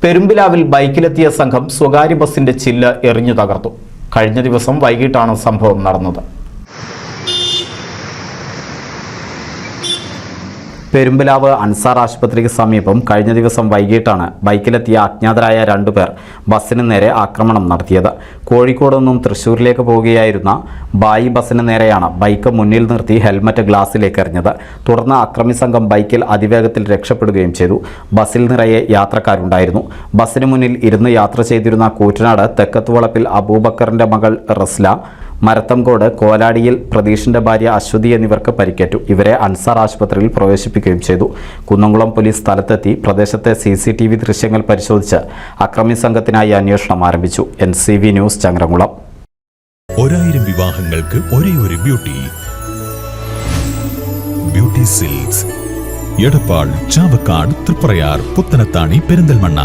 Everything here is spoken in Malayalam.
പെരുമ്പിലാവിൽ ബൈക്കിലെത്തിയ സംഘം സ്വകാര്യ ബസിന്റെ ചില്ല് എറിഞ്ഞു തകർത്തു. കഴിഞ്ഞ ദിവസം വൈകിട്ടാണ് സംഭവം നടന്നത്. പെരുമ്പിലാവ് അൻസാർ ആശുപത്രിക്ക് സമീപം കഴിഞ്ഞ ദിവസം വൈകിട്ടാണ് ബൈക്കിലെത്തിയ അജ്ഞാതരായ രണ്ടുപേർ ബസ്സിന് നേരെ ആക്രമണം നടത്തിയത്. കോഴിക്കോട് നിന്നും തൃശ്ശൂരിലേക്ക് പോവുകയായിരുന്ന ബായി ബസ്സിന് നേരെയാണ് ബൈക്ക് മുന്നിൽ നിർത്തി ഹെൽമറ്റ് ഗ്ലാസിലേക്ക് എറിഞ്ഞത്. തുടർന്ന് അക്രമി സംഘം ബൈക്കിൽ അതിവേഗത്തിൽ രക്ഷപ്പെടുകയും ചെയ്തു. ബസ്സിൽ നിറയെ യാത്രക്കാരുണ്ടായിരുന്നു. ബസ്സിന് മുന്നിൽ ഇരുന്ന് യാത്ര ചെയ്തിരുന്ന കൂറ്റനാട് തെക്കത്തുവളപ്പിൽ അബൂബക്കറിന്റെ മകൾ റസ്ല, മരത്തംകോട് കോലാടിയിൽ പ്രതീഷിന്റെ ഭാര്യ അശ്വതി എന്നിവർക്ക് പരിക്കേറ്റു. ഇവരെ അൻസാർ ആശുപത്രിയിൽ പ്രവേശിപ്പിക്കുകയും ചെയ്തു. കുന്നംകുളം പോലീസ് സ്ഥലത്തെത്തി പ്രദേശത്തെ CCTV ദൃശ്യങ്ങൾ പരിശോധിച്ച് അക്രമി സംഘത്തിനായി അന്വേഷണം ആരംഭിച്ചു. NCV news Changaramkulam. 1000 വിവാഹങ്ങൾക്ക് ഒരേ ഒരു ബ്യൂട്ടി സിൽക്സ്, എടപ്പാൾ, ചാവക്കാട്, തൃപ്രയാർ, പുത്തനത്താണി, പെരിന്തൽമണ്ണ.